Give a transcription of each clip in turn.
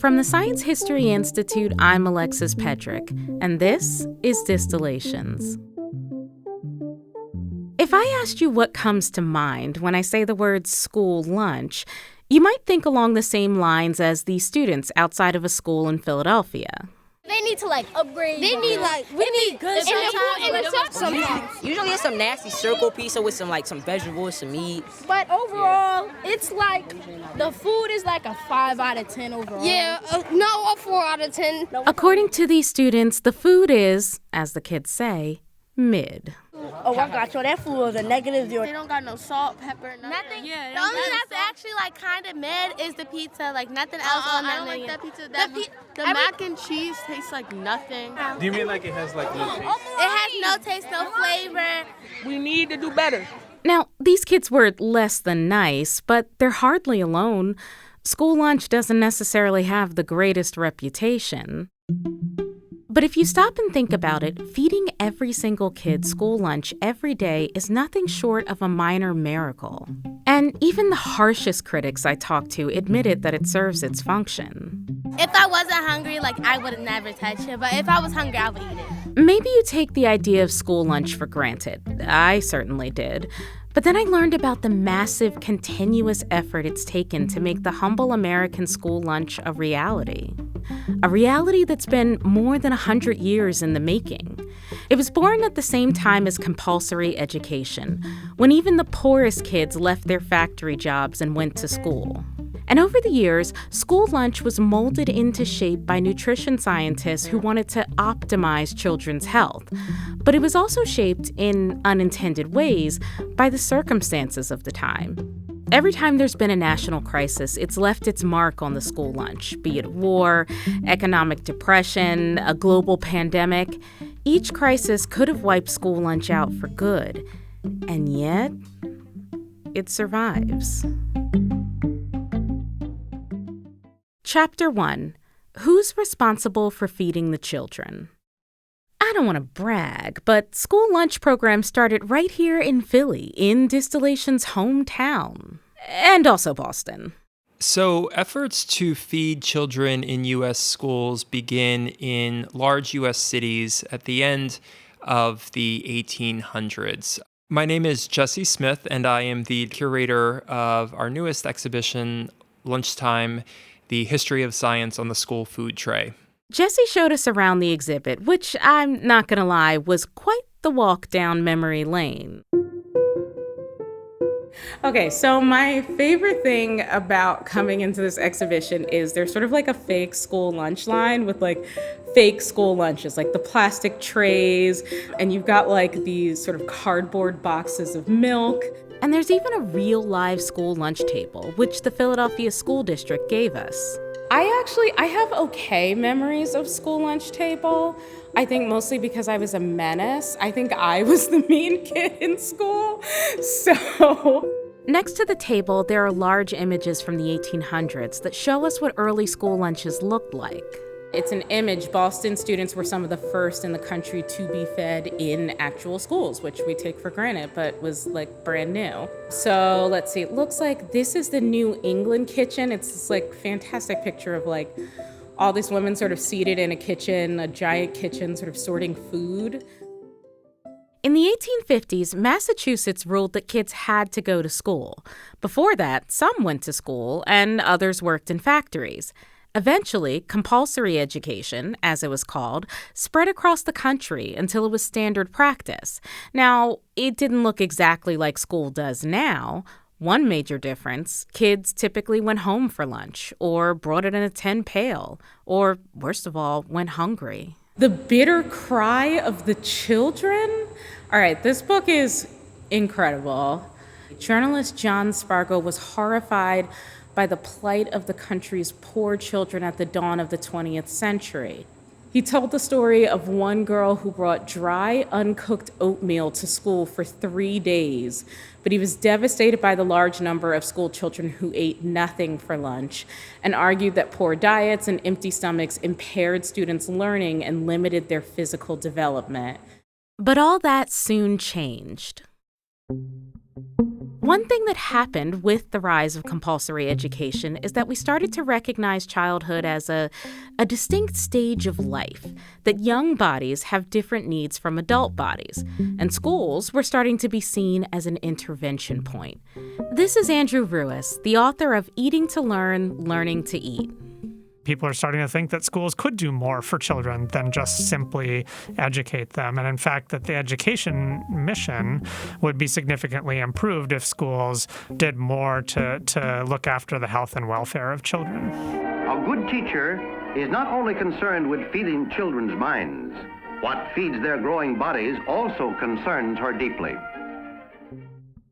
From the Science History Institute, I'm Alexis Petrick, and this is Distillations. If I asked you what comes to mind when I say the word school lunch, you might think along the same lines as the students outside of a school in Philadelphia. They need to upgrade. We need good sometimes. Usually it's some nasty circle pizza with some vegetables, some meat. But overall, it's the food is a 5 out of 10 overall. Yeah, no, a 4 out of 10. According to these students, the food is, as the kids say, mid. Oh, I got you. That food is a negative 0. They don't got no salt, pepper, nothing. The only thing that's actually kind of mid is the pizza. Nothing else on that I don't menu. like that pizza. The mac and cheese tastes like nothing. Do you mean it has no taste? It has no taste, no flavor. We need to do better. Now, these kids were less than nice, but they're hardly alone. School lunch doesn't necessarily have the greatest reputation. But if you stop and think about it, feeding every single kid school lunch every day is nothing short of a minor miracle. And even the harshest critics I talked to admitted that it serves its function. If I wasn't hungry, I would never touch it. But if I was hungry, I would eat it. Maybe you take the idea of school lunch for granted. I certainly did. But then I learned about the massive, continuous effort it's taken to make the humble American school lunch a reality. A reality that's been more than 100 years in the making. It was born at the same time as compulsory education, when even the poorest kids left their factory jobs and went to school. And over the years, school lunch was molded into shape by nutrition scientists who wanted to optimize children's health. But it was also shaped in unintended ways by the circumstances of the time. Every time there's been a national crisis, it's left its mark on the school lunch, be it war, economic depression, a global pandemic. Each crisis could have wiped school lunch out for good. And yet, it survives. Chapter 1. Who's responsible for feeding the children? I don't want to brag, but school lunch programs started right here in Philly, in Distillation's hometown, and also Boston. So efforts to feed children in U.S. schools begin in large U.S. cities at the end of the 1800s. My name is Jesse Smith, and I am the curator of our newest exhibition, Lunchtime, The History of Science on the School Food Tray. Jesse showed us around the exhibit, which, I'm not going to lie, was quite the walk down memory lane. Okay, so my favorite thing about coming into this exhibition is there's sort of a fake school lunch line with fake school lunches, the plastic trays, and you've got these sort of cardboard boxes of milk. And there's even a real live school lunch table, which the Philadelphia School District gave us. I have okay memories of school lunch table. I think mostly because I was a menace. I think I was the mean kid in school. So next to the table, there are large images from the 1800s that show us what early school lunches looked like. It's an image. Boston students were some of the first in the country to be fed in actual schools, which we take for granted, but was brand new. So let's see, it looks like this is the New England kitchen. It's this fantastic picture of all these women sort of seated in a kitchen, a giant kitchen, sort of sorting food. In the 1850s, Massachusetts ruled that kids had to go to school. Before that, some went to school and others worked in factories. Eventually, compulsory education, as it was called, spread across the country until it was standard practice. Now, it didn't look exactly like school does now. One major difference, kids typically went home for lunch, or brought it in a tin pail, or, worst of all, went hungry. The bitter cry of the children? All right, this book is incredible. Journalist John Spargo was horrified by the plight of the country's poor children at the dawn of the 20th century. He told the story of one girl who brought dry, uncooked oatmeal to school for 3 days, but he was devastated by the large number of school children who ate nothing for lunch and argued that poor diets and empty stomachs impaired students' learning and limited their physical development. But all that soon changed. One thing that happened with the rise of compulsory education is that we started to recognize childhood as a distinct stage of life, that young bodies have different needs from adult bodies, and schools were starting to be seen as an intervention point. This is Andrew Ruiz, the author of Eating to Learn, Learning to Eat. People are starting to think that schools could do more for children than just simply educate them. And in fact, that the education mission would be significantly improved if schools did more to look after the health and welfare of children. A good teacher is not only concerned with feeding children's minds. What feeds their growing bodies also concerns her deeply.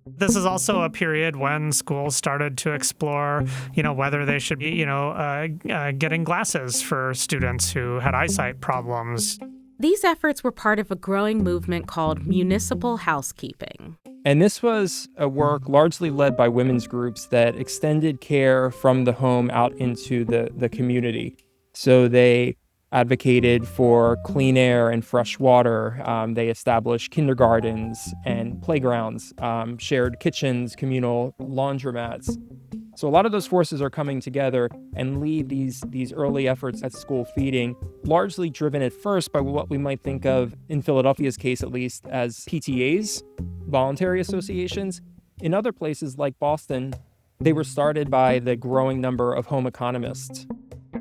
This is also a period when schools started to explore, whether they should be, getting glasses for students who had eyesight problems. These efforts were part of a growing movement called municipal housekeeping. And this was a work largely led by women's groups that extended care from the home out into the community. So they advocated for clean air and fresh water. They established kindergartens and playgrounds, shared kitchens, communal laundromats. So a lot of those forces are coming together and lead these early efforts at school feeding, largely driven at first by what we might think of, in Philadelphia's case at least, as PTAs, voluntary associations. In other places like Boston, they were started by the growing number of home economists.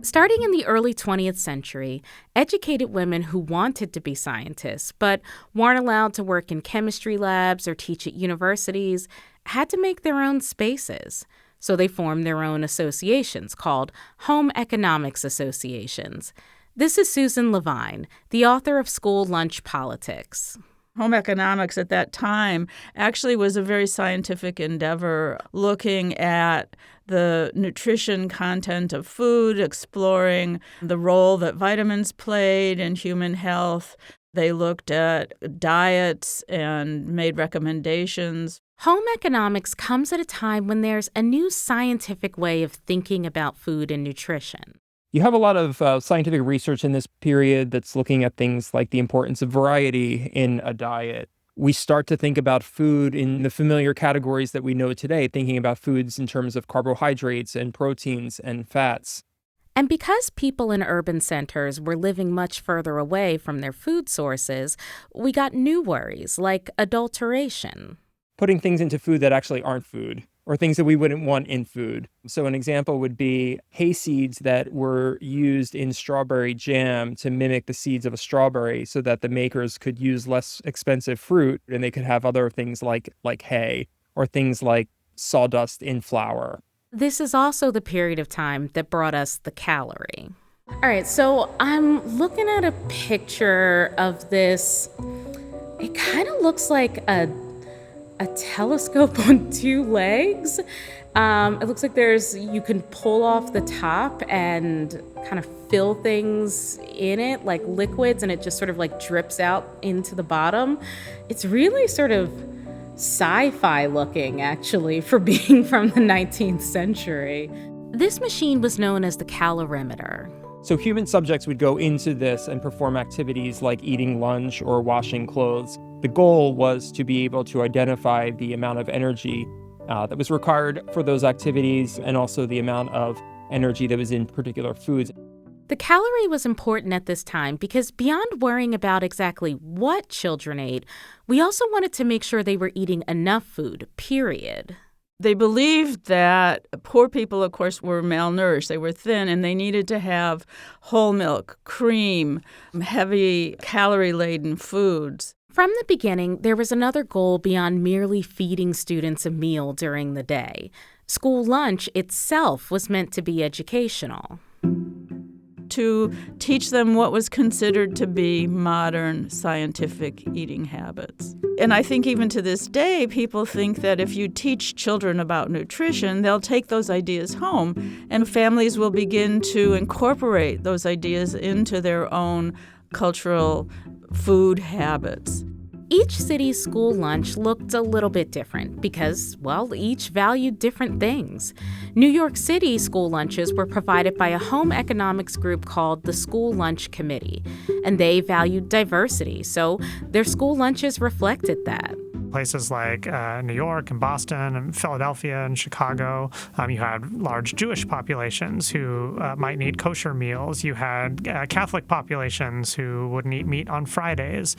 Starting in the early 20th century, educated women who wanted to be scientists but weren't allowed to work in chemistry labs or teach at universities had to make their own spaces. So they formed their own associations called home economics associations. This is Susan Levine, the author of School Lunch Politics. Home economics at that time actually was a very scientific endeavor, looking at the nutrition content of food, exploring the role that vitamins played in human health. They looked at diets and made recommendations. Home economics comes at a time when there's a new scientific way of thinking about food and nutrition. You have a lot of scientific research in this period that's looking at things like the importance of variety in a diet. We start to think about food in the familiar categories that we know today, thinking about foods in terms of carbohydrates and proteins and fats. And because people in urban centers were living much further away from their food sources, we got new worries like adulteration. Putting things into food that actually aren't food, or things that we wouldn't want in food. So an example would be hay seeds that were used in strawberry jam to mimic the seeds of a strawberry so that the makers could use less expensive fruit and they could have other things like hay, or things like sawdust in flour. This is also the period of time that brought us the calorie. All right, so I'm looking at a picture of this. It kind of looks like a telescope on two legs. It looks like you can pull off the top and kind of fill things in it like liquids, and it just sort of like drips out into the bottom. It's really sort of sci-fi looking, actually, for being from the 19th century. This machine was known as the calorimeter. So human subjects would go into this and perform activities like eating lunch or washing clothes. The goal was to be able to identify the amount of energy that was required for those activities and also the amount of energy that was in particular foods. The calorie was important at this time because beyond worrying about exactly what children ate, we also wanted to make sure they were eating enough food, period. They believed that poor people, of course, were malnourished. They were thin, and they needed to have whole milk, cream, heavy calorie-laden foods. From the beginning, there was another goal beyond merely feeding students a meal during the day. School lunch itself was meant to be educational. To teach them what was considered to be modern scientific eating habits. And I think even to this day, people think that if you teach children about nutrition, they'll take those ideas home, and families will begin to incorporate those ideas into their own cultural food habits. Each city's school lunch looked a little bit different because, well, each valued different things. New York City school lunches were provided by a home economics group called the School Lunch Committee, and they valued diversity, so their school lunches reflected that. Places like New York and Boston and Philadelphia and Chicago, you had large Jewish populations who might need kosher meals. You had Catholic populations who wouldn't eat meat on Fridays.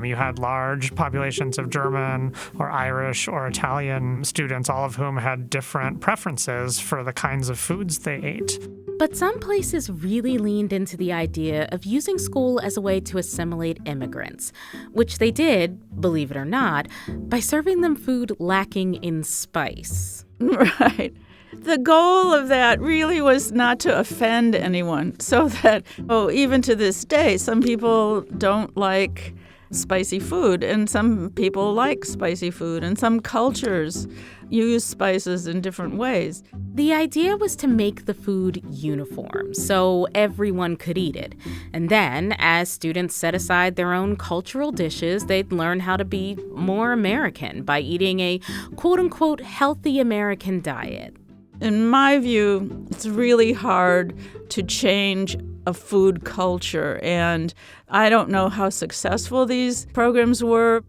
You had large populations of German or Irish or Italian students, all of whom had different preferences for the kinds of foods they ate. But some places really leaned into the idea of using school as a way to assimilate immigrants, which they did, believe it or not, by serving them food lacking in spice. Right. The goal of that really was not to offend anyone, so that, even to this day, some people don't like spicy food, and some people like spicy food, and some cultures use spices in different ways. The idea was to make the food uniform so everyone could eat it. And then, as students set aside their own cultural dishes, they'd learn how to be more American by eating a quote-unquote healthy American diet. In my view, it's really hard to change a food culture, and I don't know how successful these programs were.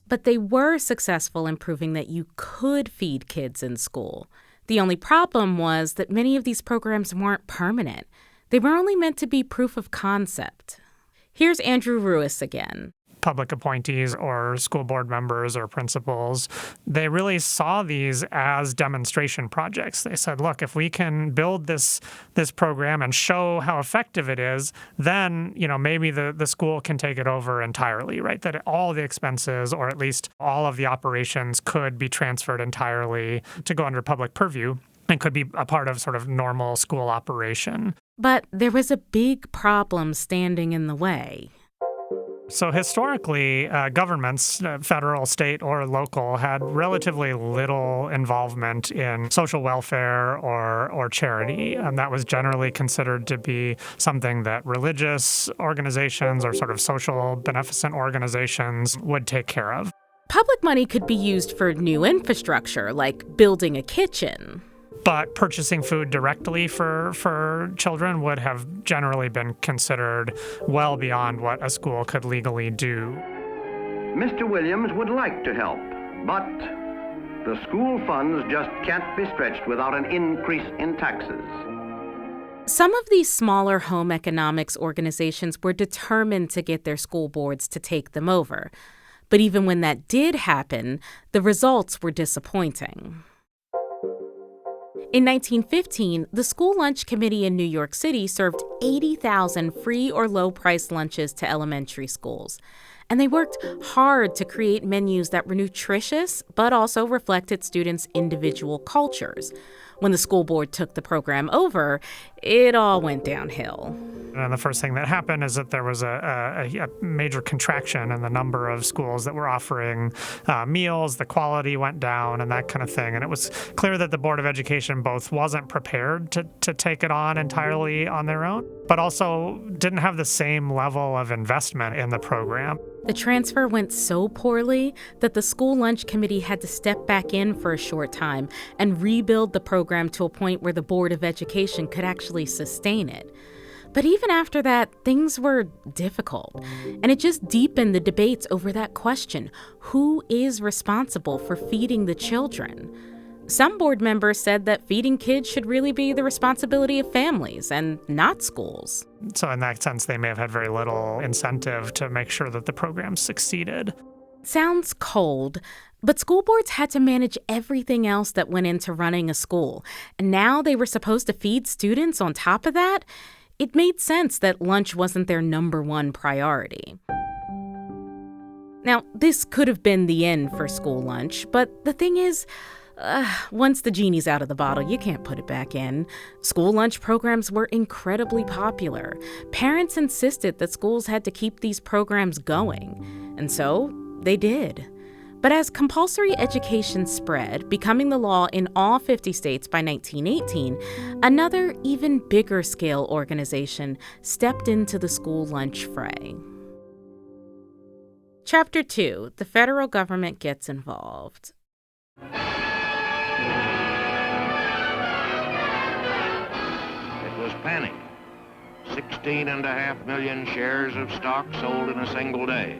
But they were successful in proving that you could feed kids in school. The only problem was that many of these programs weren't permanent. They were only meant to be proof of concept. Here's Andrew Ruiz again. Public appointees or school board members or principals, they really saw these as demonstration projects. They said, look, if we can build this program and show how effective it is, then, maybe the school can take it over entirely, right? That all the expenses, or at least all of the operations, could be transferred entirely to go under public purview and could be a part of sort of normal school operation. But there was a big problem standing in the way. So historically, governments, federal, state, or local, had relatively little involvement in social welfare or charity. And that was generally considered to be something that religious organizations or sort of social beneficent organizations would take care of. Public money could be used for new infrastructure, like building a kitchen. But purchasing food directly for children would have generally been considered well beyond what a school could legally do. Mr. Williams would like to help, but the school funds just can't be stretched without an increase in taxes. Some of these smaller home economics organizations were determined to get their school boards to take them over. But even when that did happen, the results were disappointing. In 1915, the School Lunch Committee in New York City served 80,000 free or low-priced lunches to elementary schools. And they worked hard to create menus that were nutritious, but also reflected students' individual cultures. When the school board took the program over, it all went downhill. And the first thing that happened is that there was a major contraction in the number of schools that were offering meals. The quality went down and that kind of thing. And it was clear that the Board of Education both wasn't prepared to take it on entirely on their own, but also didn't have the same level of investment in the program. The transfer went so poorly that the School Lunch Committee had to step back in for a short time and rebuild the program to a point where the Board of Education could actually sustain it. But even after that, things were difficult, and it just deepened the debates over that question: who is responsible for feeding the children? Some board members said that feeding kids should really be the responsibility of families and not schools. So in that sense, they may have had very little incentive to make sure that the program succeeded. Sounds cold, but school boards had to manage everything else that went into running a school, and now they were supposed to feed students on top of that? It made sense that lunch wasn't their number one priority. Now, this could have been the end for school lunch, but the thing is, once the genie's out of the bottle, you can't put it back in. School lunch programs were incredibly popular. Parents insisted that schools had to keep these programs going, and so they did. But as compulsory education spread, becoming the law in all 50 states by 1918, another, even bigger scale organization stepped into the school lunch fray. Chapter 2: The federal government gets involved. It was panic. 16.5 million shares of stock sold in a single day.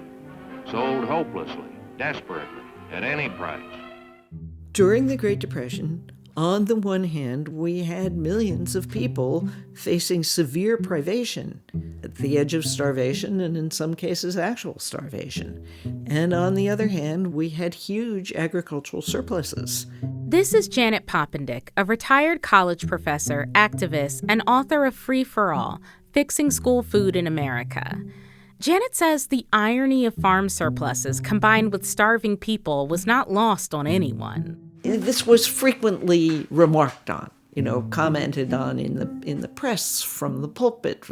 Sold hopelessly, desperately. at any price. During the Great Depression, on the one hand, we had millions of people facing severe privation, at the edge of starvation, and in some cases, actual starvation. And on the other hand, we had huge agricultural surpluses. This is Janet Poppendick, a retired college professor, activist, and author of Free for All, Fixing School Food in America. Janet says the irony of farm surpluses combined with starving people was not lost on anyone. This was frequently remarked on, commented on in the press, from the pulpit,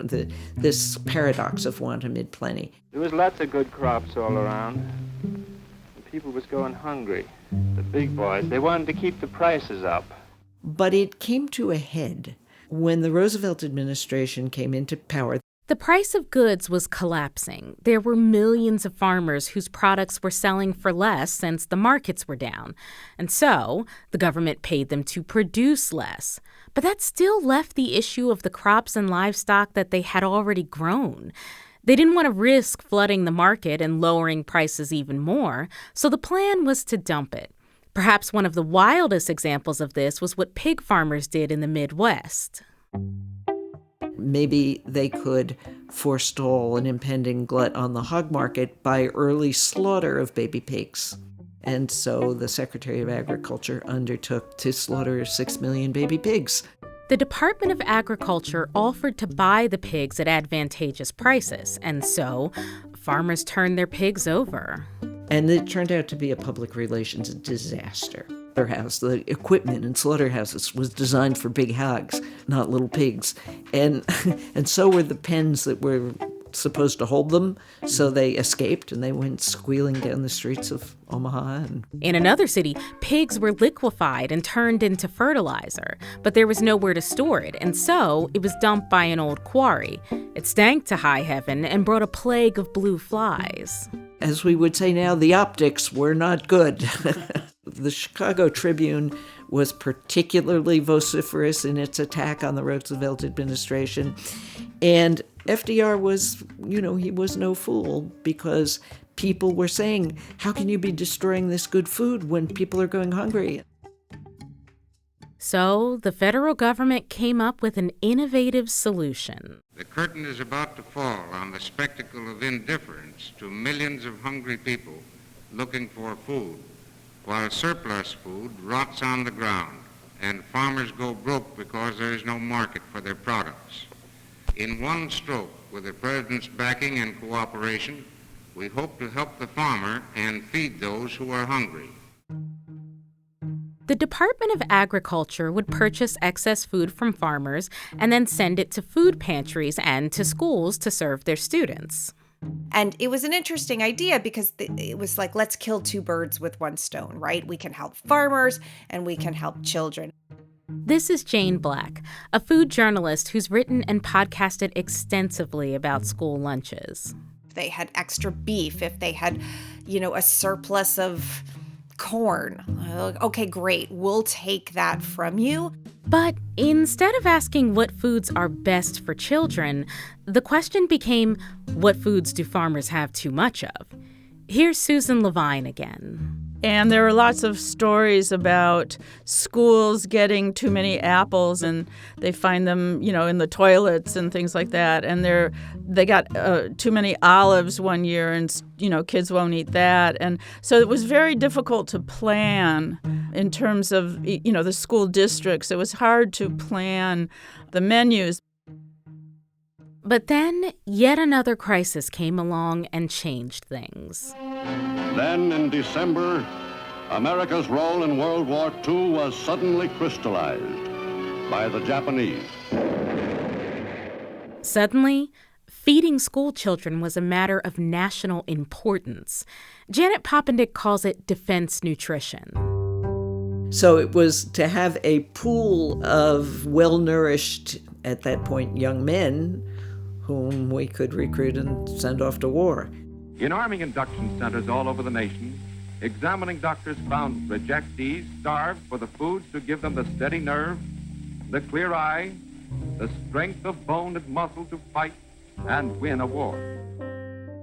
this paradox of want amid plenty. There was lots of good crops all around. The people was going hungry. The big boys, they wanted to keep the prices up. But it came to a head when the Roosevelt administration came into power. The price of goods was collapsing. There were millions of farmers whose products were selling for less since the markets were down. And so the government paid them to produce less. But that still left the issue of the crops and livestock that they had already grown. They didn't want to risk flooding the market and lowering prices even more, so the plan was to dump it. Perhaps one of the wildest examples of this was what pig farmers did in the Midwest. Maybe they could forestall an impending glut on the hog market by early slaughter of baby pigs. And so the Secretary of Agriculture undertook to slaughter 6 million baby pigs. The Department of Agriculture offered to buy the pigs at advantageous prices, and so farmers turned their pigs over. And it turned out to be a public relations disaster. The equipment in slaughterhouses was designed for big hogs, not little pigs. And so were the pens that were supposed to hold them, so they escaped and they went squealing down the streets of Omaha. In another city, pigs were liquefied and turned into fertilizer, but there was nowhere to store it, and so it was dumped by an old quarry. It stank to high heaven and brought a plague of blue flies. As we would say now, the optics were not good. The Chicago Tribune was particularly vociferous in its attack on the Roosevelt administration. And FDR was, he was no fool, because people were saying, how can you be destroying this good food when people are going hungry? So the federal government came up with an innovative solution. The curtain is about to fall on the spectacle of indifference to millions of hungry people looking for food, while surplus food rots on the ground and farmers go broke because there is no market for their products. In one stroke, with the President's backing and cooperation, we hope to help the farmer and feed those who are hungry. The Department of Agriculture would purchase excess food from farmers and then send it to food pantries and to schools to serve their students. And it was an interesting idea because it was like, let's kill two birds with one stone, right? We can help farmers and we can help children. This is Jane Black, a food journalist who's written and podcasted extensively about school lunches. If they had extra beef, if they had, a surplus of corn, okay, great, we'll take that from you. But instead of asking what foods are best for children, the question became, what foods do farmers have too much of? Here's Susan Levine again. And there are lots of stories about schools getting too many apples, and they find them, in the toilets and things like that. And they got too many olives one year, and kids won't eat that. And so it was very difficult to plan in terms of the school districts. It was hard to plan the menus. But then yet another crisis came along and changed things. Then in December, America's role in World War II was suddenly crystallized by the Japanese. Suddenly, feeding school children was a matter of national importance. Janet Poppendick calls it defense nutrition. So it was to have a pool of well-nourished, at that point, young men whom we could recruit and send off to war. In army induction centers all over the nation, examining doctors found rejectees starved for the foods to give them the steady nerve, the clear eye, the strength of bone and muscle to fight and win a war.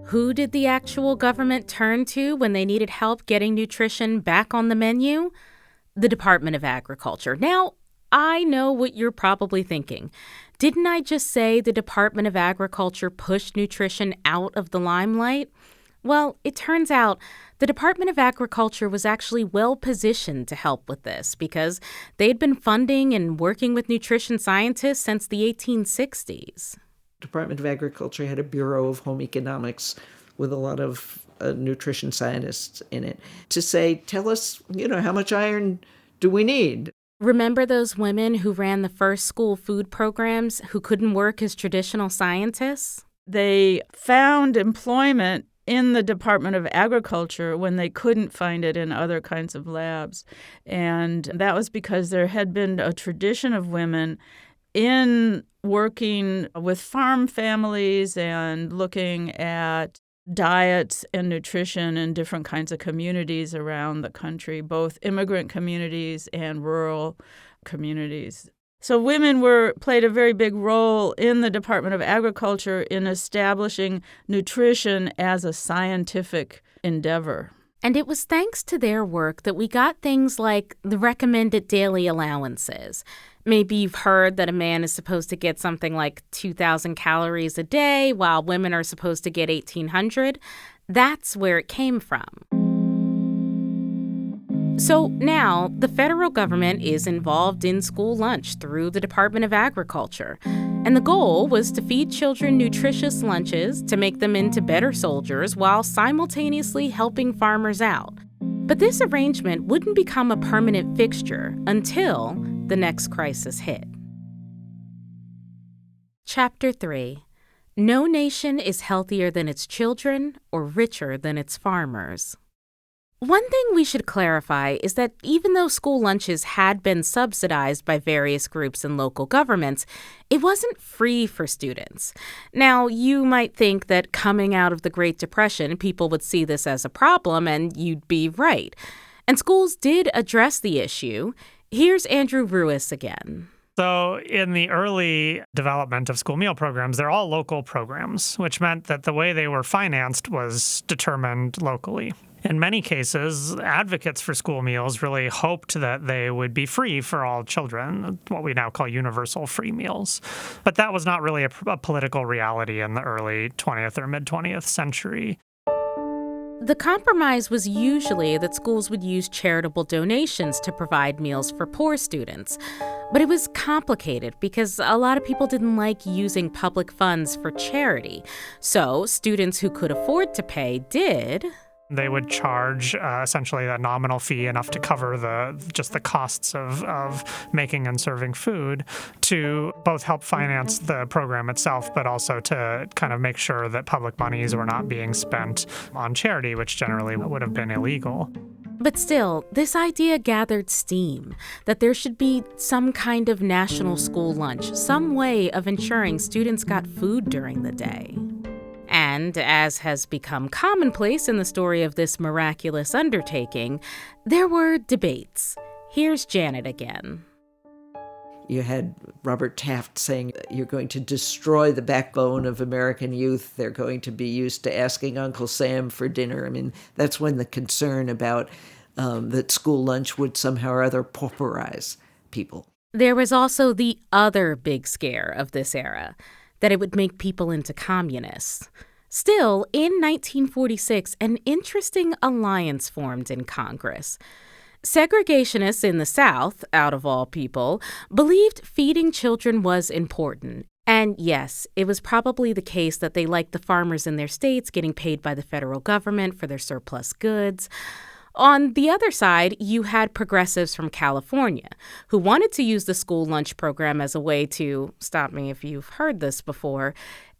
Who did the actual government turn to when they needed help getting nutrition back on the menu? The Department of Agriculture. Now, I know what you're probably thinking. Didn't I just say the Department of Agriculture pushed nutrition out of the limelight? Well, it turns out the Department of Agriculture was actually well positioned to help with this because they'd been funding and working with nutrition scientists since the 1860s. Department of Agriculture had a Bureau of Home Economics with a lot of nutrition scientists in it to say, tell us, how much iron do we need? Remember those women who ran the first school food programs who couldn't work as traditional scientists? They found employment in the Department of Agriculture when they couldn't find it in other kinds of labs. And that was because there had been a tradition of women in working with farm families and looking at diets and nutrition in different kinds of communities around the country, both immigrant communities and rural communities. So women played a very big role in the Department of Agriculture in establishing nutrition as a scientific endeavor. And it was thanks to their work that we got things like the recommended daily allowances. Maybe you've heard that a man is supposed to get something like 2,000 calories a day, while women are supposed to get 1,800. That's where it came from. So now the federal government is involved in school lunch through the Department of Agriculture. And the goal was to feed children nutritious lunches to make them into better soldiers while simultaneously helping farmers out. But this arrangement wouldn't become a permanent fixture until the next crisis hit. Chapter 3. No nation is healthier than its children or richer than its farmers. One thing we should clarify is that even though school lunches had been subsidized by various groups and local governments, it wasn't free for students. Now, you might think that coming out of the Great Depression, people would see this as a problem, and you'd be right. And schools did address the issue. Here's Andrew Ruiz again. So in the early development of school meal programs, they're all local programs, which meant that the way they were financed was determined locally. In many cases, advocates for school meals really hoped that they would be free for all children, what we now call universal free meals. But that was not really a political reality in the early 20th or mid-20th century. The compromise was usually that schools would use charitable donations to provide meals for poor students. But it was complicated because a lot of people didn't like using public funds for charity. So students who could afford to pay did. They would charge essentially a nominal fee, enough to cover the costs of making and serving food, to both help finance the program itself, but also to kind of make sure that public monies were not being spent on charity, which generally would have been illegal. But still, this idea gathered steam, that there should be some kind of national school lunch, some way of ensuring students got food during the day. And as has become commonplace in the story of this miraculous undertaking, there were debates. Here's Janet again. You had Robert Taft saying you're going to destroy the backbone of American youth. They're going to be used to asking Uncle Sam for dinner. I mean, that's when the concern about that school lunch would somehow or other pauperize people. There was also the other big scare of this era, that it would make people into communists. Still, in 1946, an interesting alliance formed in Congress. Segregationists in the South, out of all people, believed feeding children was important. And yes, it was probably the case that they liked the farmers in their states getting paid by the federal government for their surplus goods. On the other side, you had progressives from California who wanted to use the school lunch program as a way to, stop me if you've heard this before,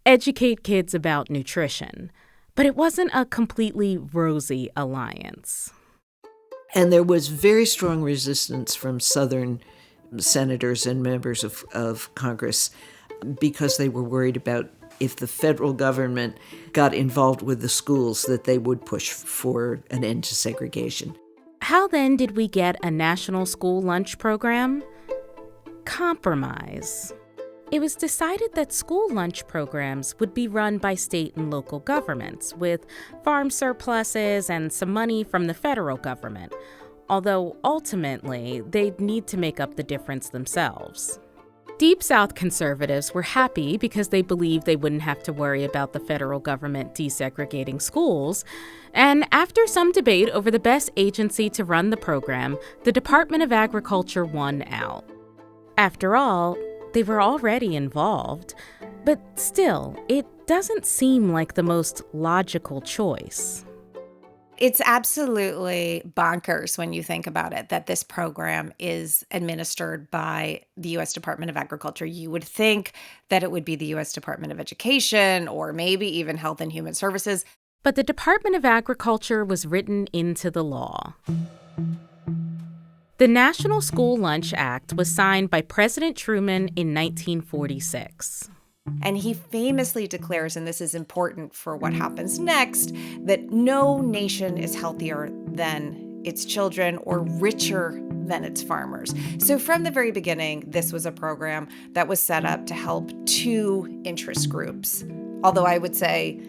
educate kids about nutrition. But it wasn't a completely rosy alliance. And there was very strong resistance from Southern senators and members of Congress because they were worried about if the federal government got involved with the schools, that they would push for an end to segregation. How then did we get a national school lunch program? Compromise. it was decided that school lunch programs would be run by state and local governments, with farm surpluses and some money from the federal government, although ultimately they'd need to make up the difference themselves. Deep South conservatives were happy because they believed they wouldn't have to worry about the federal government desegregating schools, and after some debate over the best agency to run the program, the Department of Agriculture won out. After all, they were already involved, but still, it doesn't seem like the most logical choice. It's absolutely bonkers when you think about it, that this program is administered by the U.S. Department of Agriculture. You would think that it would be the U.S. Department of Education or maybe even Health and Human Services. But the Department of Agriculture was written into the law. The National School Lunch Act was signed by President Truman in 1946. And he famously declares, and this is important for what happens next, that no nation is healthier than its children or richer than its farmers. So from the very beginning, this was a program that was set up to help two interest groups. Although I would say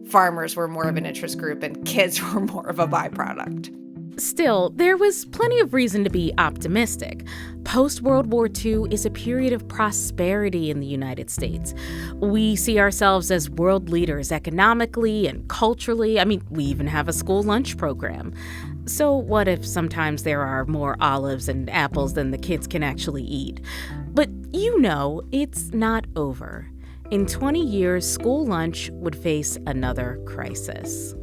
farmers were more of an interest group and kids were more of a byproduct. Still, there was plenty of reason to be optimistic. Post-World War II is a period of prosperity in the United States. We see ourselves as world leaders economically and culturally. I mean, we even have a school lunch program. So what if sometimes there are more olives and apples than the kids can actually eat? But it's not over. In 20 years, school lunch would face another crisis.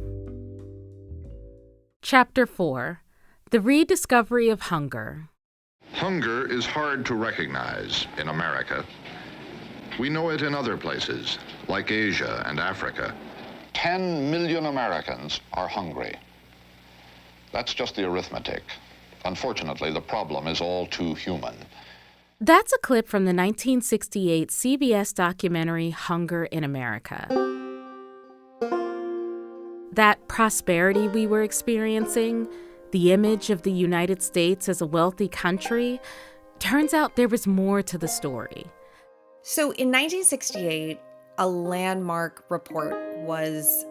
Chapter 4. The Rediscovery of Hunger. Hunger is hard to recognize in America. We know it in other places, like Asia and Africa. 10 million Americans are hungry. That's just the arithmetic. Unfortunately, the problem is all too human. That's a clip from the 1968 CBS documentary Hunger in America. That prosperity we were experiencing, the image of the United States as a wealthy country, turns out there was more to the story. So in 1968, a landmark report was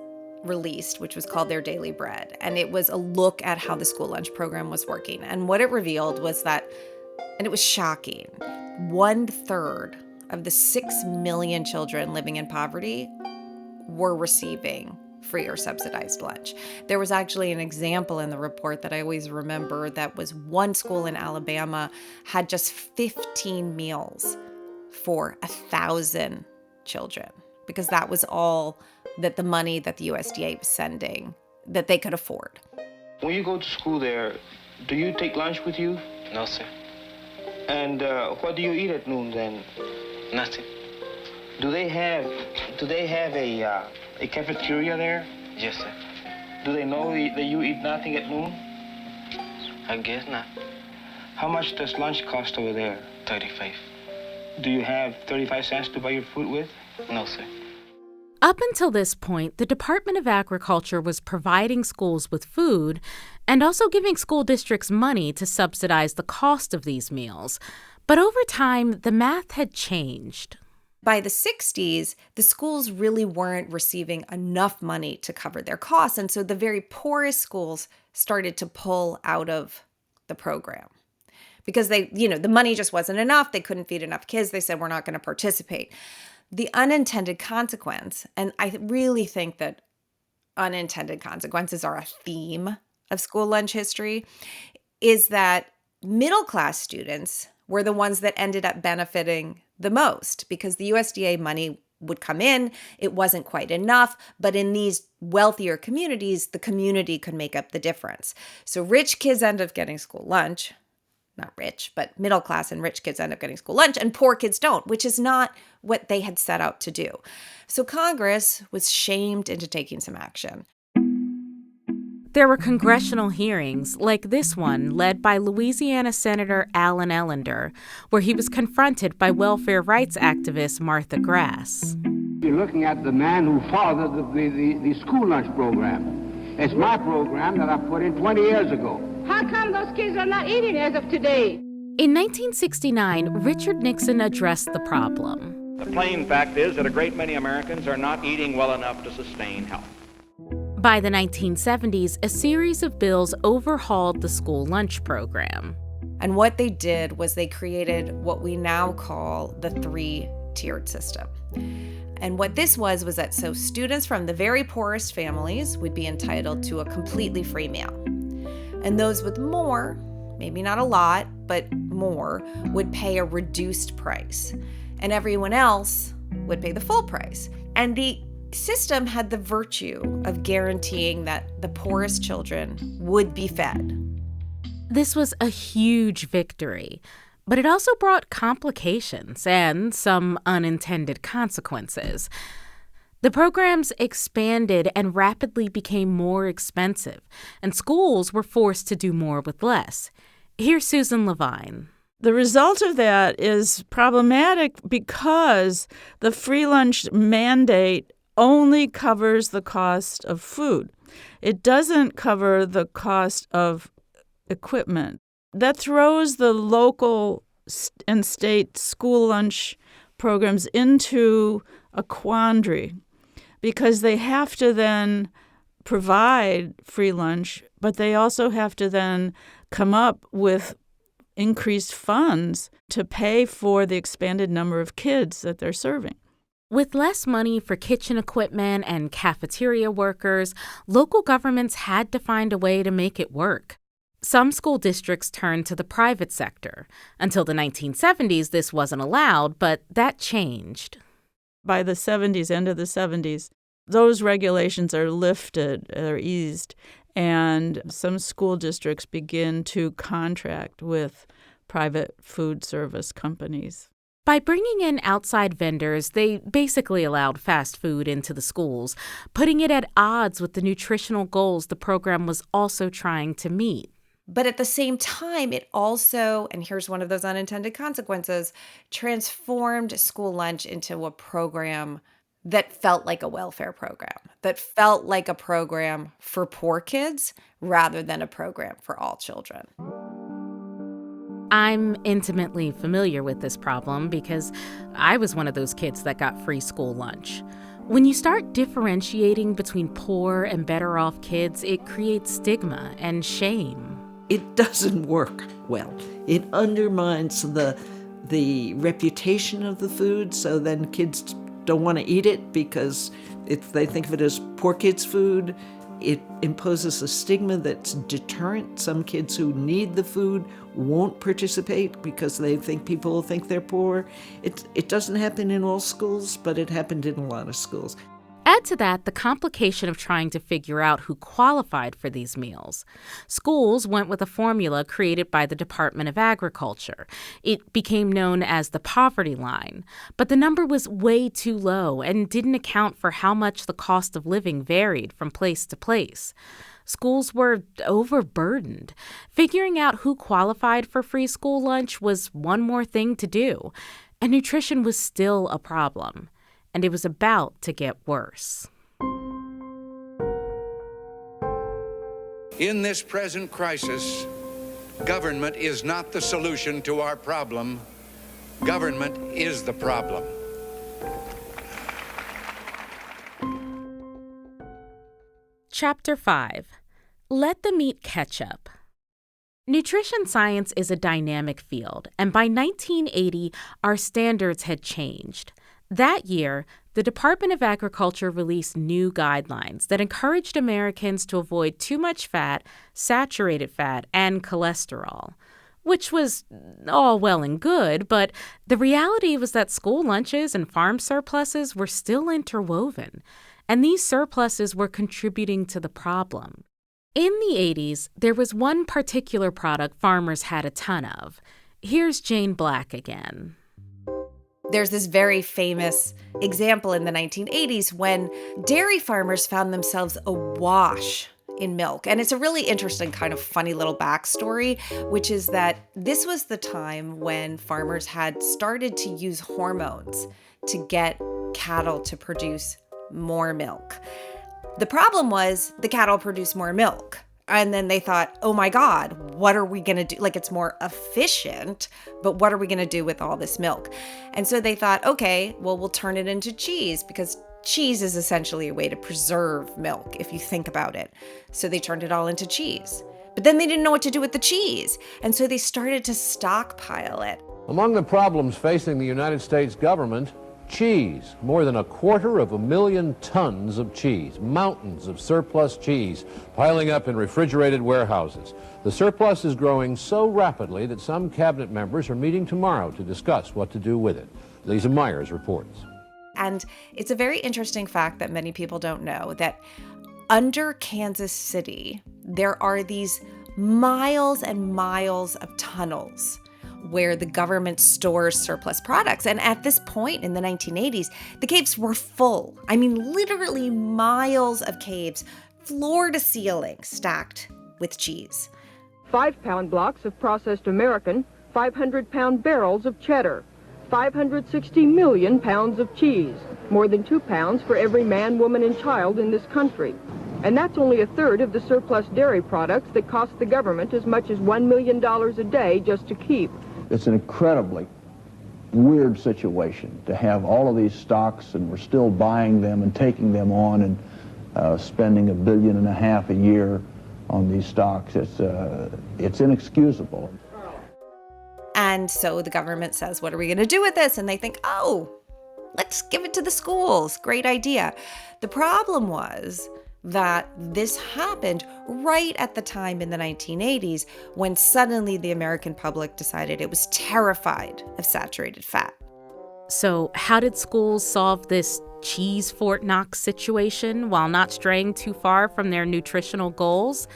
released, which was called Their Daily Bread. And it was a look at how the school lunch program was working. And what it revealed was that, and it was shocking, 1/3 of the 6 million children living in poverty were receiving free or subsidized lunch. There was actually an example in the report that I always remember that was one school in Alabama had just 15 meals for 1,000 children, because that was all that the money that the USDA was sending that they could afford. When you go to school there, do you take lunch with you? No, sir. And what do you eat at noon then? Nothing. Do they have a cafeteria there? Yes, sir. Do they know that you eat nothing at noon? I guess not. How much does lunch cost over there? 35. Do you have 35 cents to buy your food with? No, sir. Up until this point, the Department of Agriculture was providing schools with food and also giving school districts money to subsidize the cost of these meals. But over time, the math had changed. By the 60s, the schools really weren't receiving enough money to cover their costs, and so the very poorest schools started to pull out of the program. Because the money just wasn't enough, they couldn't feed enough kids, they said, we're not going to participate. The unintended consequence, and I really think that unintended consequences are a theme of school lunch history, is that middle-class students were the ones that ended up benefiting the most, because the USDA money would come in, it wasn't quite enough, but in these wealthier communities, the community could make up the difference. So rich kids end up getting school lunch, not rich, but middle class and rich kids end up getting school lunch, and poor kids don't, which is not what they had set out to do. So Congress was shamed into taking some action. There were congressional hearings, like this one, led by Louisiana Senator Alan Ellender, where he was confronted by welfare rights activist Martha Grass. You're looking at the man who fathered the school lunch program. It's my program that I put in 20 years ago. How come those kids are not eating as of today? In 1969, Richard Nixon addressed the problem. The plain fact is that a great many Americans are not eating well enough to sustain health. By the 1970s, a series of bills overhauled the school lunch program. And what they did was they created what we now call the three-tiered system. And what this was that so students from the very poorest families would be entitled to a completely free meal. And those with more, maybe not a lot, but more, would pay a reduced price. And everyone else would pay the full price. And the system had the virtue of guaranteeing that the poorest children would be fed. This was a huge victory, but it also brought complications and some unintended consequences. The programs expanded and rapidly became more expensive, and schools were forced to do more with less. Here's Susan Levine. The result of that is problematic because the free lunch mandate only covers the cost of food. It doesn't cover the cost of equipment. That throws the local and state school lunch programs into a quandary because they have to then provide free lunch, but they also have to then come up with increased funds to pay for the expanded number of kids that they're serving. With less money for kitchen equipment and cafeteria workers, local governments had to find a way to make it work. Some school districts turned to the private sector. Until the 1970s, this wasn't allowed, but that changed. By the 70s, end of the 70s, those regulations are lifted or eased, and some school districts begin to contract with private food service companies. By bringing in outside vendors, they basically allowed fast food into the schools, putting it at odds with the nutritional goals the program was also trying to meet. But at the same time, it also, and here's one of those unintended consequences, transformed school lunch into a program that felt like a welfare program, that felt like a program for poor kids rather than a program for all children. I'm intimately familiar with this problem because I was one of those kids that got free school lunch. When you start differentiating between poor and better off kids, it creates stigma and shame. It doesn't work well. It undermines the reputation of the food, so then kids don't want to eat it because if they think of it as poor kids' food. It imposes a stigma that's deterrent. Some kids who need the food won't participate because they think people will think they're poor. It doesn't happen in all schools, but it happened in a lot of schools. Add to that the complication of trying to figure out who qualified for these meals. Schools went with a formula created by the Department of Agriculture. It became known as the poverty line, but the number was way too low and didn't account for how much the cost of living varied from place to place. Schools were overburdened. Figuring out who qualified for free school lunch was one more thing to do, and nutrition was still a problem. And it was about to get worse. In this present crisis, government is not the solution to our problem. Government is the problem. Chapter 5. Let the meat catch up. Nutrition science is a dynamic field, and by 1980, our standards had changed. That year, the Department of Agriculture released new guidelines that encouraged Americans to avoid too much fat, saturated fat, and cholesterol, which was all well and good, but the reality was that school lunches and farm surpluses were still interwoven, and these surpluses were contributing to the problem. In the 80s, there was one particular product farmers had a ton of. Here's Jane Black again. There's this very famous example in the 1980s when dairy farmers found themselves awash in milk. And it's a really interesting kind of funny little backstory, which is that this was the time when farmers had started to use hormones to get cattle to produce more milk. The problem was the cattle produced more milk And then they thought, oh my God, what are we going to do? Like, it's more efficient, but what are we going to do with all this milk? And so they thought, okay, well, we'll turn it into cheese, because cheese is essentially a way to preserve milk, if you think about it. So they turned it all into cheese. But then they didn't know what to do with the cheese. And so they started to stockpile it. Among the problems facing the United States government, cheese. More than 250,000 tons of cheese, mountains of surplus cheese piling up in refrigerated warehouses. The surplus is growing so rapidly that some cabinet members are meeting tomorrow to discuss what to do with it. Lisa Myers reports. And it's a very interesting fact that many people don't know, that under Kansas City, there are these miles and miles of tunnels where the government stores surplus products. And at this point in the 1980s, the caves were full. I mean, literally miles of caves, floor to ceiling, stacked with cheese. 5-pound blocks of processed American, 500-pound barrels of cheddar, 560 million pounds of cheese, more than 2 pounds for every man, woman, and child in this country. And that's only a third of the surplus dairy products that cost the government as much as $1 million a day just to keep. It's an incredibly weird situation to have all of these stocks, and we're still buying them and taking them on and spending $1.5 billion a year on these stocks. It's inexcusable. And so the government says, what are we going to do with this? And they think, oh, let's give it to the schools. Great idea. The problem was that this happened right at the time in the 1980s when suddenly the American public decided it was terrified of saturated fat. So how did schools solve this cheese Fort Knox situation while not straying too far from their nutritional goals?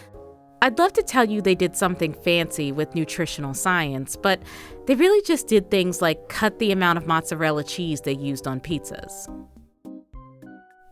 I'd love to tell you they did something fancy with nutritional science, but they really just did things like cut the amount of mozzarella cheese they used on pizzas.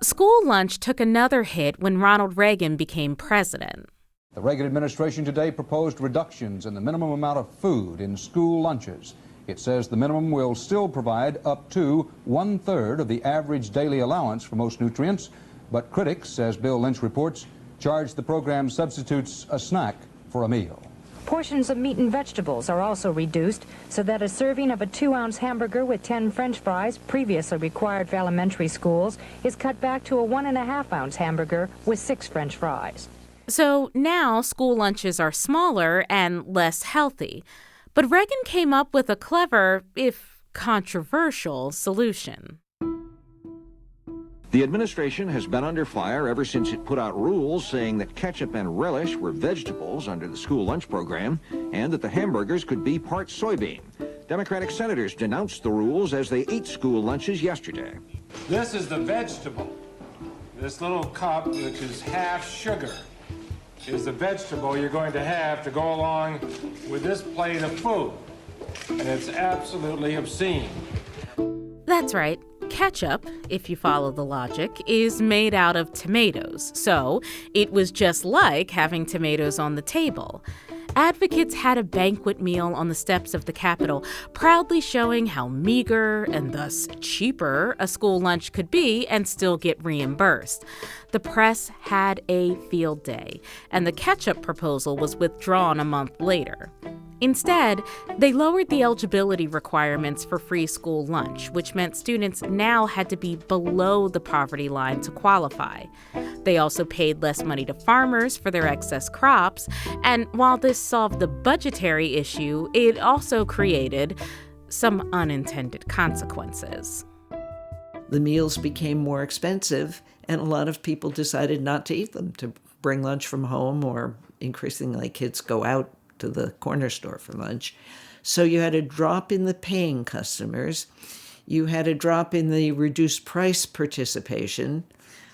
School lunch took another hit when Ronald Reagan became president. The Reagan administration today proposed reductions in the minimum amount of food in school lunches. It says the minimum will still provide up to 1/3 of the average daily allowance for most nutrients, but critics, as Bill Lynch reports, charge the program substitutes a snack for a meal. Portions of meat and vegetables are also reduced so that a serving of a 2-ounce hamburger with 10 French fries, previously required for elementary schools, is cut back to a 1.5-ounce hamburger with 6 French fries. So now school lunches are smaller and less healthy. But Reagan came up with a clever, if controversial, solution. The administration has been under fire ever since it put out rules saying that ketchup and relish were vegetables under the school lunch program and that the hamburgers could be part soybean. Democratic senators denounced the rules as they ate school lunches yesterday. This is the vegetable. This little cup, which is half sugar, is the vegetable you're going to have to go along with this plate of food. And it's absolutely obscene. That's right. Ketchup, if you follow the logic, is made out of tomatoes, so it was just like having tomatoes on the table. Advocates had a banquet meal on the steps of the Capitol, proudly showing how meager and thus cheaper a school lunch could be and still get reimbursed. The press had a field day, and the ketchup proposal was withdrawn a month later. Instead, they lowered the eligibility requirements for free school lunch, which meant students now had to be below the poverty line to qualify. They also paid less money to farmers for their excess crops, and while this solved the budgetary issue, it also created some unintended consequences. The meals became more expensive, and a lot of people decided not to eat them, to bring lunch from home, or increasingly kids go out to the corner store for lunch. So you had a drop in the paying customers, you had a drop in the reduced price participation,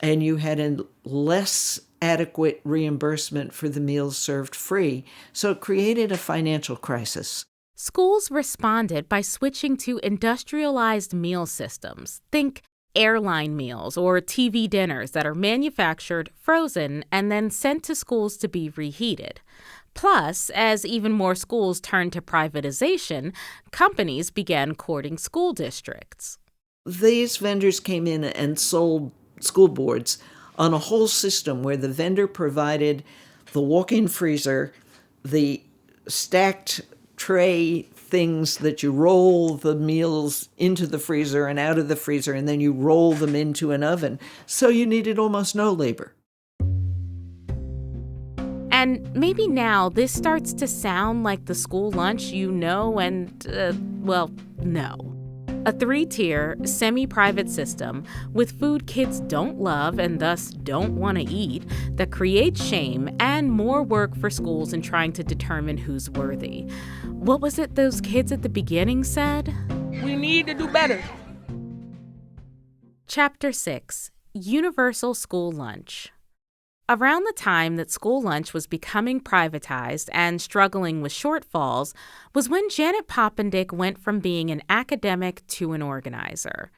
and you had a less adequate reimbursement for the meals served free. So it created a financial crisis. Schools responded by switching to industrialized meal systems. Think airline meals or TV dinners that are manufactured, frozen, and then sent to schools to be reheated. Plus, as even more schools turned to privatization, companies began courting school districts. These vendors came in and sold school boards on a whole system where the vendor provided the walk-in freezer, the stacked tray things that you roll the meals into the freezer and out of the freezer, and then you roll them into an oven. So you needed almost no labor. And maybe now this starts to sound like the school lunch you know and, no. A 3-tier, semi-private system with food kids don't love and thus don't want to eat that creates shame and more work for schools in trying to determine who's worthy. What was it those kids at the beginning said? We need to do better. Chapter 6, Universal School Lunch. Around the time that school lunch was becoming privatized and struggling with shortfalls was when Janet Poppendick went from being an academic to an organizer.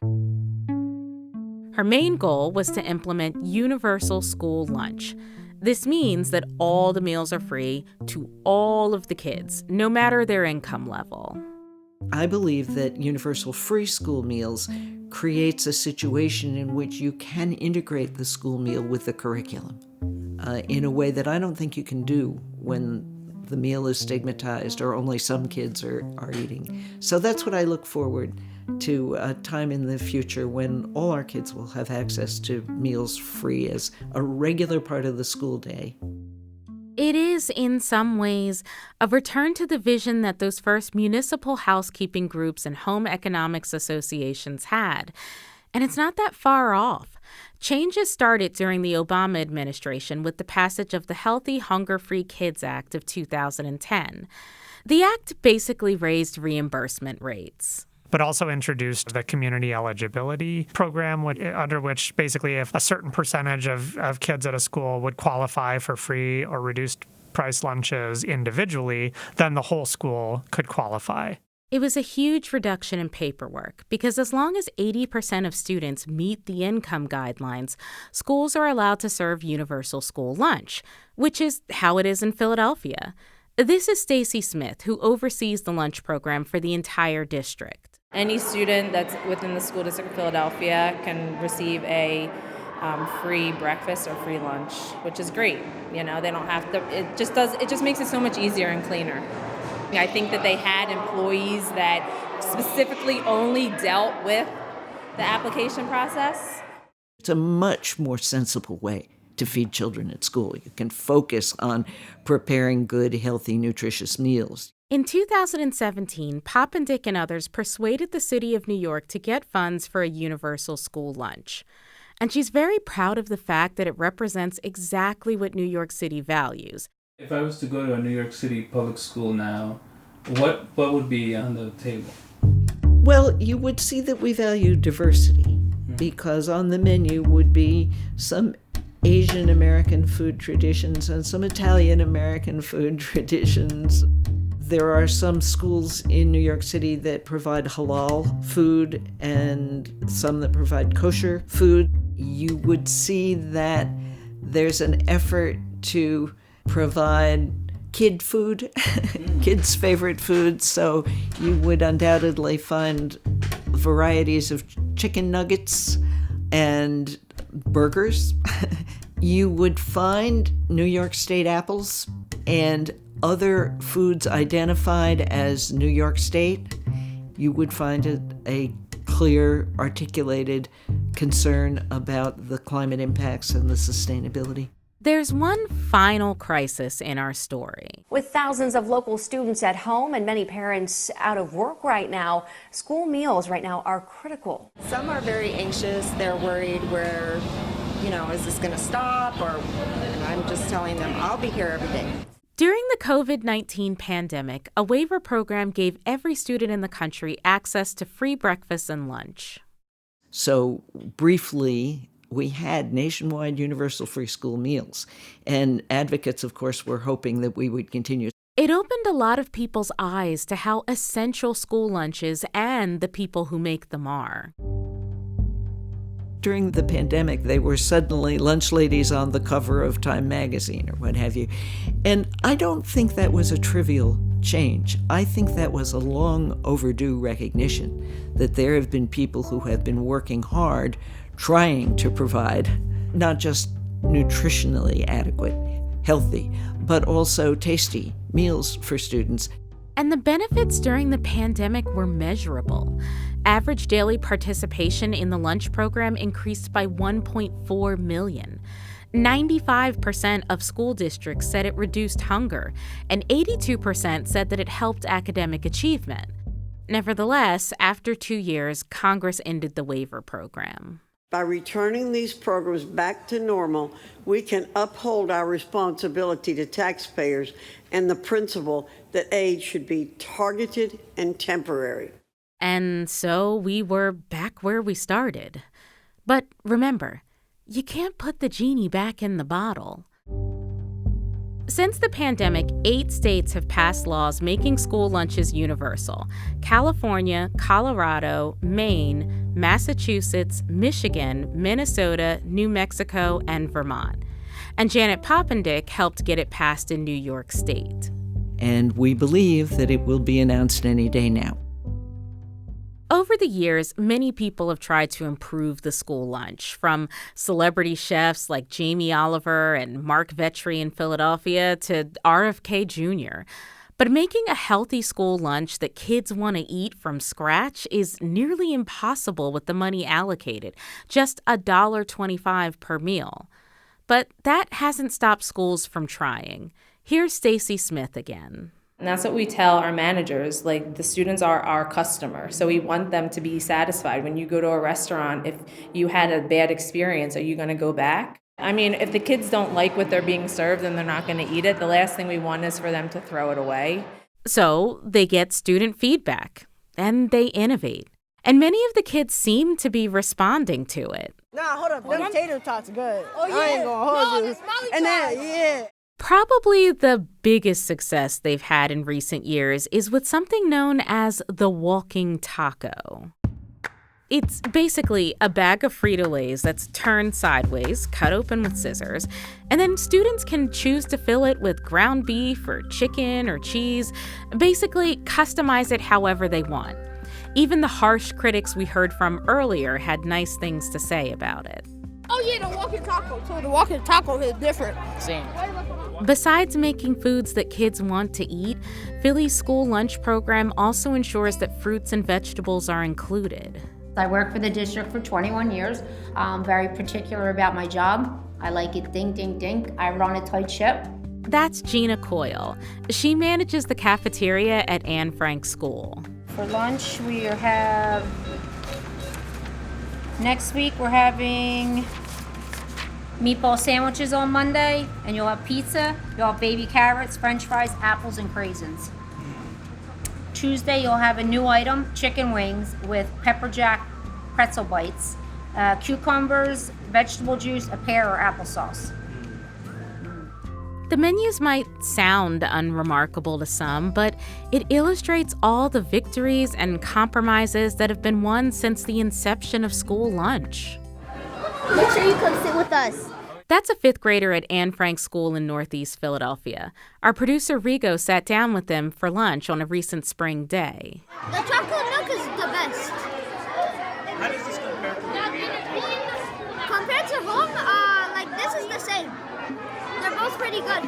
Her main goal was to implement universal school lunch. This means that all the meals are free to all of the kids, no matter their income level. I believe that universal free school meals creates a situation in which you can integrate the school meal with the curriculum in a way that I don't think you can do when the meal is stigmatized or only some kids are eating. So that's what I look forward to, a time in the future when all our kids will have access to meals free as a regular part of the school day. It is, in some ways, a return to the vision that those first municipal housekeeping groups and home economics associations had. And it's not that far off. Changes started during the Obama administration with the passage of the Healthy, Hunger-Free Kids Act of 2010. The act basically raised reimbursement rates, but also introduced the community eligibility program, under which basically if a certain percentage of kids at a school would qualify for free or reduced price lunches individually, then the whole school could qualify. It was a huge reduction in paperwork because as long as 80% of students meet the income guidelines, schools are allowed to serve universal school lunch, which is how it is in Philadelphia. This is Stacy Smith, who oversees the lunch program for the entire district. Any student that's within the school district of Philadelphia can receive a free breakfast or free lunch, which is great. You know, they don't have to. It just makes it so much easier and cleaner. I think that they had employees that specifically only dealt with the application process. It's a much more sensible way to feed children at school. You can focus on preparing good, healthy, nutritious meals. In 2017, Poppendick and others persuaded the city of New York to get funds for a universal school lunch. And she's very proud of the fact that it represents exactly what New York City values. If I was to go to a New York City public school now, what would be on the table? Well, you would see that we value diversity, because on the menu would be some Asian American food traditions and some Italian American food traditions. There are some schools in New York City that provide halal food and some that provide kosher food. You would see that there's an effort to provide kid food, kids' favorite food. So you would undoubtedly find varieties of chicken nuggets and burgers. You would find New York State apples and other foods identified as New York State. You would find a clear, articulated concern about the climate impacts and the sustainability. There's one final crisis in our story. With thousands of local students at home and many parents out of work right now, school meals right now are critical. Some are very anxious. They're worried where, is this going to stop? And I'm just telling them I'll be here every day. During the COVID-19 pandemic, a waiver program gave every student in the country access to free breakfast and lunch. So briefly, we had nationwide universal free school meals, and advocates, of course, were hoping that we would continue. It opened a lot of people's eyes to how essential school lunch is and the people who make them are. During the pandemic, they were suddenly lunch ladies on the cover of Time magazine or what have you. And I don't think that was a trivial change. I think that was a long overdue recognition that there have been people who have been working hard trying to provide not just nutritionally adequate, healthy, but also tasty meals for students. And the benefits during the pandemic were measurable. Average daily participation in the lunch program increased by 1.4 million. 95% of school districts said it reduced hunger, and 82% said that it helped academic achievement. Nevertheless, after 2 years, Congress ended the waiver program. By returning these programs back to normal, we can uphold our responsibility to taxpayers and the principle that aid should be targeted and temporary. And so we were back where we started. But remember, you can't put the genie back in the bottle. Since the pandemic, 8 states have passed laws making school lunches universal: California, Colorado, Maine, Massachusetts, Michigan, Minnesota, New Mexico, and Vermont. And Janet Poppendick helped get it passed in New York State. And we believe that it will be announced any day now. Over the years, many people have tried to improve the school lunch, from celebrity chefs like Jamie Oliver and Mark Vetri in Philadelphia to RFK Jr. But making a healthy school lunch that kids want to eat from scratch is nearly impossible with the money allocated, just $1.25 per meal. But that hasn't stopped schools from trying. Here's Stacy Smith again. And that's what we tell our managers, like the students are our customer. So we want them to be satisfied. When you go to a restaurant, if you had a bad experience, are you going to go back? I mean, if the kids don't like what they're being served and they're not going to eat it, the last thing we want is for them to throw it away. So they get student feedback and they innovate. And many of the kids seem to be responding to it. Nah, hold up. Them tater tots are good. Oh, yeah. I ain't going to hold you. And then, yeah. Probably the biggest success they've had in recent years is with something known as the walking taco. It's basically a bag of Frito-Lays that's turned sideways, cut open with scissors, and then students can choose to fill it with ground beef or chicken or cheese, basically customize it however they want. Even the harsh critics we heard from earlier had nice things to say about it. Oh yeah, the walking taco too. The walking taco is different. Same. Besides making foods that kids want to eat, Philly's school lunch program also ensures that fruits and vegetables are included. I worked for the district for 21 years. I'm very particular about my job. I like it ding, ding, ding. I run a tight ship. That's Gina Coyle. She manages the cafeteria at Anne Frank School. For lunch, we have, next week we're having meatball sandwiches on Monday, and you'll have pizza, you'll have baby carrots, french fries, apples, and craisins. Tuesday, you'll have a new item, chicken wings with pepper jack pretzel bites, cucumbers, vegetable juice, a pear, or applesauce. The menus might sound unremarkable to some, but it illustrates all the victories and compromises that have been won since the inception of school lunch. Make sure you come sit with us. That's a 5th grader at Anne Frank School in Northeast Philadelphia. Our producer Rigo sat down with them for lunch on a recent spring day. The chocolate milk is the best. How does this compare to Compared to home, like this is the same. They're both pretty good.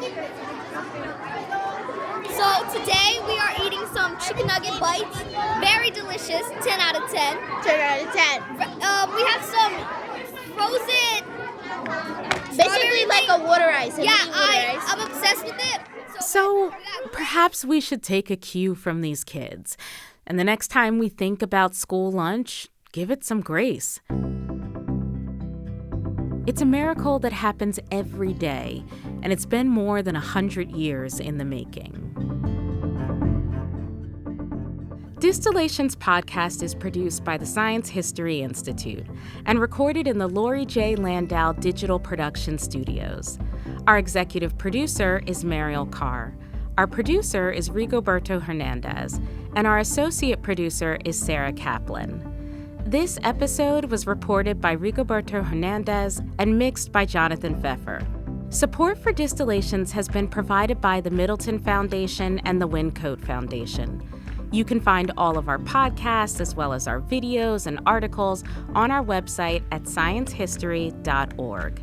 So today we are eating some chicken nugget bites. Very delicious. 10 out of 10. 10 out of 10. We have some frozen. Basically like a water ice. Yeah, I'm obsessed with it. So perhaps we should take a cue from these kids. And the next time we think about school lunch, give it some grace. It's a miracle that happens every day, and it's been more than 100 years in the making. Distillations podcast is produced by the Science History Institute and recorded in the Lori J. Landau Digital Production Studios. Our executive producer is Mariel Carr. Our producer is Rigoberto Hernandez, and our associate producer is Sarah Kaplan. This episode was reported by Rigoberto Hernandez and mixed by Jonathan Pfeffer. Support for Distillations has been provided by the Middleton Foundation and the Wyncote Foundation. You can find all of our podcasts as well as our videos and articles on our website at sciencehistory.org.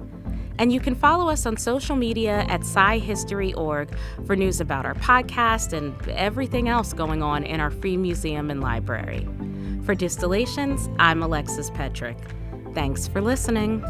And you can follow us on social media at scihistory.org for news about our podcast and everything else going on in our free museum and library. For Distillations, I'm Alexis Petrick. Thanks for listening.